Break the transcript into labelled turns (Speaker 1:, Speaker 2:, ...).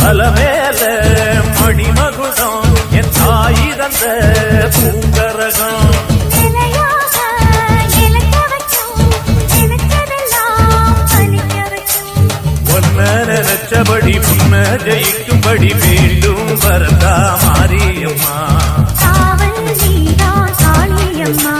Speaker 1: அலமேல மணிமகுடம் என் தாய் தந்த பூங்கரகம் நினைச்சபடி புன்ன ஜெயிக்கும்படி வேண்டும் வரதா மாரியம்மா
Speaker 2: காவல் நீதான் காளியம்மா